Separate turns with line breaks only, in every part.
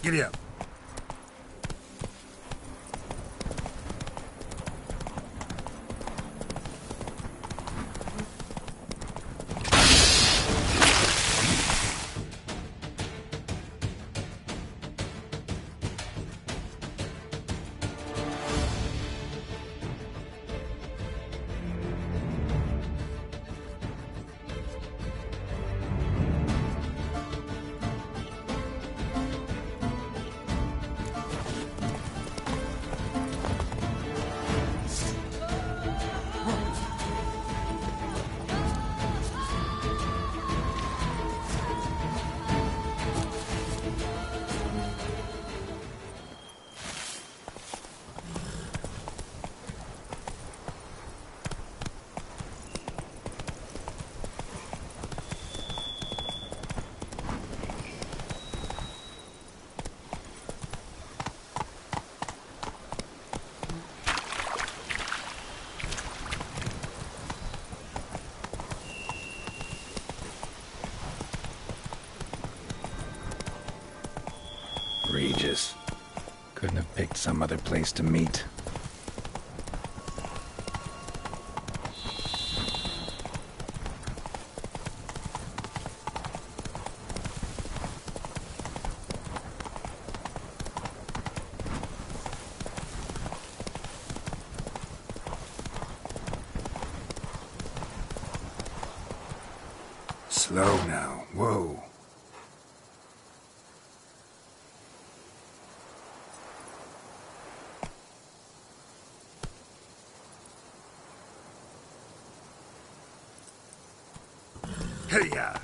Giddy up.
Regis. Couldn't have picked some other place to meet.
Slow now. Whoa. Hey-ya!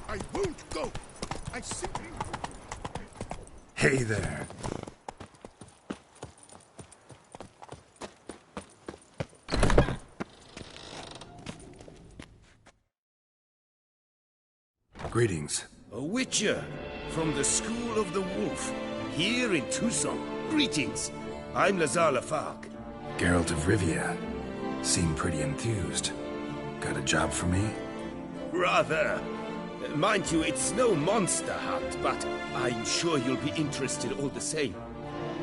I won't go! I simply...
Hey there. Greetings.
A witcher from the School of the Wolf, here in Tucson. Greetings. I'm Lazar Lafargue.
Geralt of Rivia. Seem pretty enthused. Got a job for me?
Rather. Mind you, it's no monster hunt, but I'm sure you'll be interested all the same.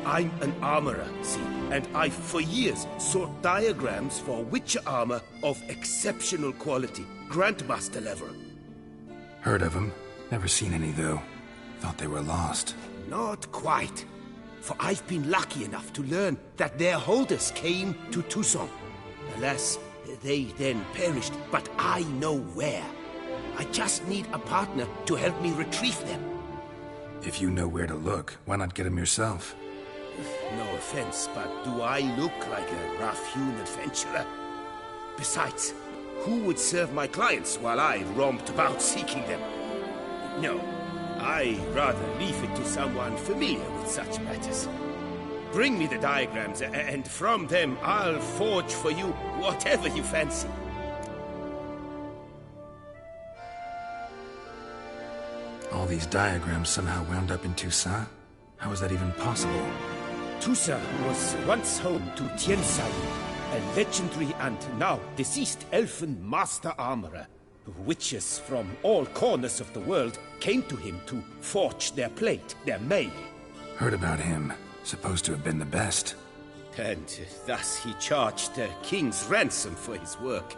I'm an armorer, see, and I've for years sought diagrams for witcher armor of exceptional quality, Grandmaster level.
Heard of them. Never seen any, though. Thought they were lost.
Not quite. For I've been lucky enough to learn that their holders came to Tucson. Alas, they then perished, but I know where. I just need a partner to help me retrieve them.
If you know where to look, why not get them yourself?
No offense, but do I look like a rough-hewn adventurer? Besides, who would serve my clients while I romped about seeking them? No, I rather leave it to someone familiar with such matters. Bring me the diagrams, and from them I'll forge for you whatever you fancy.
All these diagrams somehow wound up in Toussaint? How is that even possible?
Toussaint was once home to Tiensain, a legendary and now deceased elfin master armorer. Witches from all corners of the world came to him to forge their plate, their mail.
Heard about him. Supposed to have been the best.
And thus he charged a king's ransom for his work.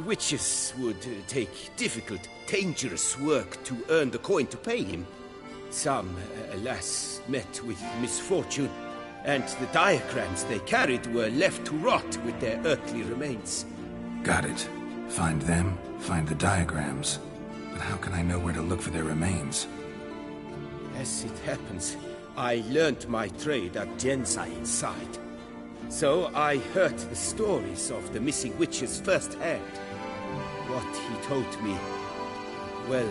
Witches would take difficult, dangerous work to earn the coin to pay him. Some, alas, met with misfortune, and the diagrams they carried were left to rot with their earthly remains.
Got it. Find them, find the diagrams. But how can I know where to look for their remains?
As it happens, I learned my trade at Tiensai's side. So I heard the stories of the missing witches firsthand. What he told me, well,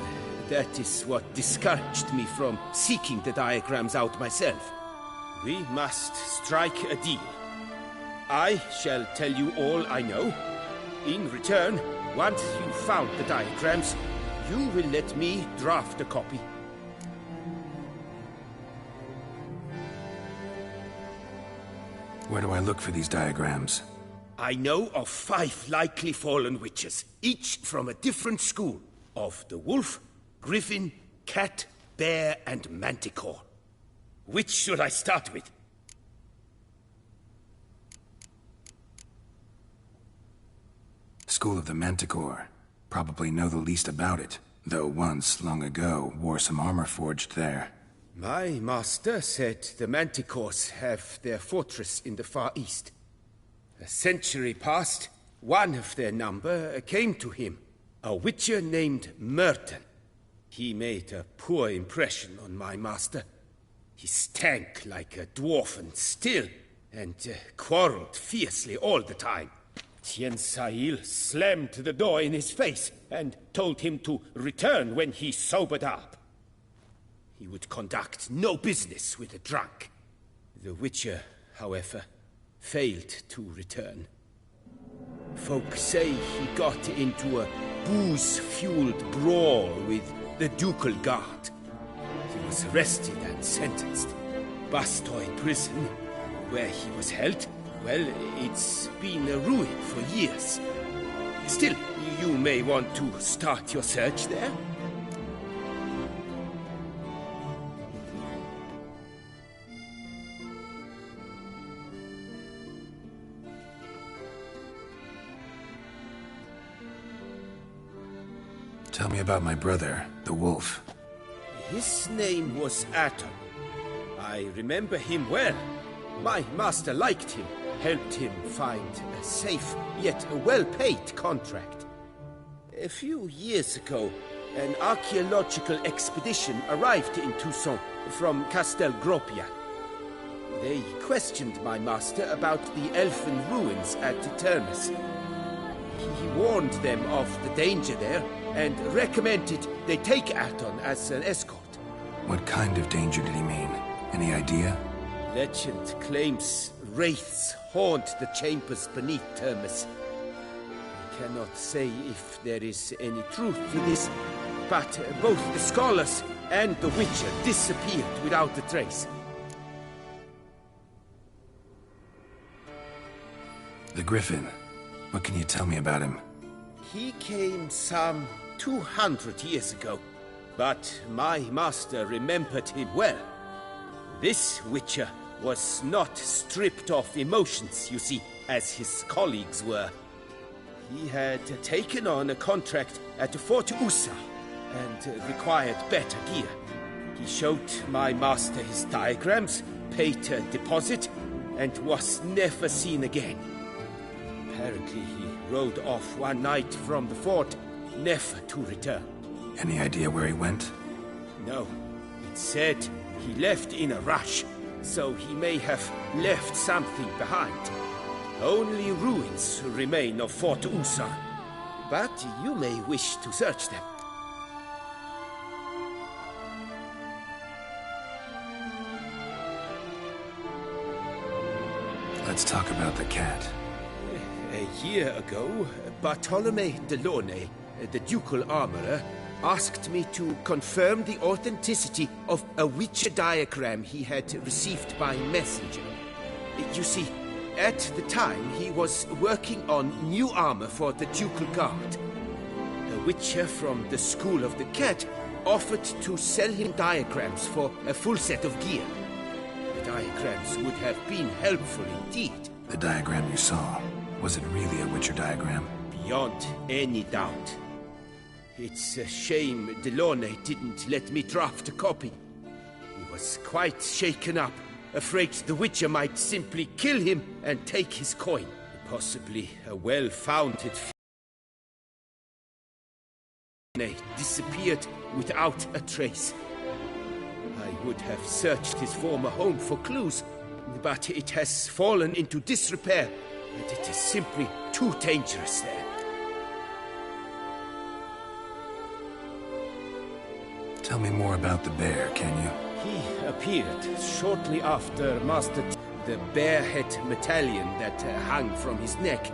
that is what discouraged me from seeking the diagrams out myself. We must strike a deal. I shall tell you all I know. In return, Once you found the diagrams, you will let me draft a copy.
Where do I look for these diagrams?
I know of 5 likely fallen witches, each from a different school of the wolf, griffin, cat, bear, and manticore. Which should I start with?
School of the Manticore. Probably know the least about it, though once, long ago, wore some armor forged there.
My master said the manticores have their fortress in the far east. A century past, one of their number came to him, a witcher named Merton. He made a poor impression on my master. He stank like a dwarfen still, and quarreled fiercely all the time. Tien Sahil slammed the door in his face and told him to return when he sobered up. He would conduct no business with a drunk. The witcher, however, failed to return. Folk say he got into a booze-fueled brawl with the ducal guard. He was arrested and sentenced. Bastoy prison, where he was held, well, it's been a ruin for years. Still, you may want to start your search there.
Tell me about my brother, the wolf.
His name was Atom. I remember him well. My master liked him, helped him find a safe, yet a well-paid contract. A few years ago, an archaeological expedition arrived in Toussaint from Castel Gropia. They questioned my master about the elfin ruins at Turnus. He warned them of the danger there and recommended they take Aton as an escort.
What kind of danger did he mean? Any idea?
Legend claims wraiths haunt the chambers beneath Turnus. I cannot say if there is any truth to this, but both the scholars and the witcher disappeared without a trace.
The Griffin. What can you tell me about him?
He came some 200 years ago, but my master remembered him well. This witcher was not stripped of emotions, you see, as his colleagues were. He had taken on a contract at Fort Usa and required better gear. He showed my master his diagrams, paid a deposit, and was never seen again. Apparently he rode off one night from the fort, never to return.
Any idea where he went?
No. It said he left in a rush, so he may have left something behind. Only ruins remain of Fort Usa, but you may wish to search them.
Let's talk about the cat.
A year ago, Bartolome Delaunay, the ducal armorer, asked me to confirm the authenticity of a witcher diagram he had received by messenger. You see, at the time he was working on new armor for the ducal guard. A witcher from the School of the Cat offered to sell him diagrams for a full set of gear. The diagrams would have been helpful indeed.
The diagram you saw, was it really a witcher diagram?
Beyond any doubt. It's a shame Delaunay didn't let me draft a copy. He was quite shaken up, afraid the witcher might simply kill him and take his coin. Possibly a well-founded fear disappeared without a trace. I would have searched his former home for clues, but it has fallen into disrepair, and it is simply too dangerous there.
Tell me more about the bear, can you?
He appeared shortly after Master the bear-head medallion that hung from his neck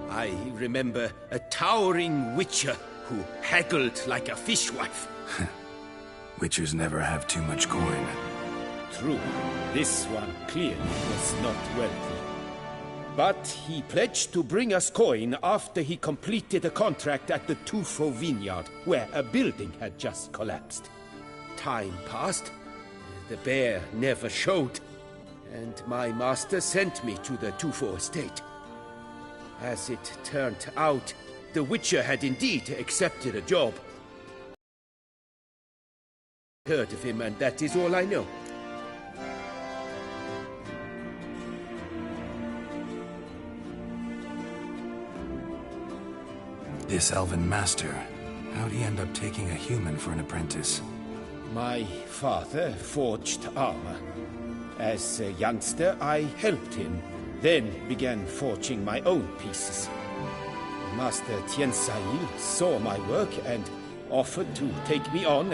I remember a towering witcher who haggled like a fishwife.
Witchers never have too much coin.
True, this one clearly was not wealthy. But he pledged to bring us coin after he completed a contract at the Tufo vineyard, where a building had just collapsed. Time passed. The bear never showed. And my master sent me to the Tufo estate. As it turned out, the Witcher had indeed accepted a job. I heard of him, and that is all I know.
This elven master, how'd he end up taking a human for an apprentice?
My father forged armor. As a youngster, I helped him, then began forging my own pieces. Master Tiensail saw my work and offered to take me on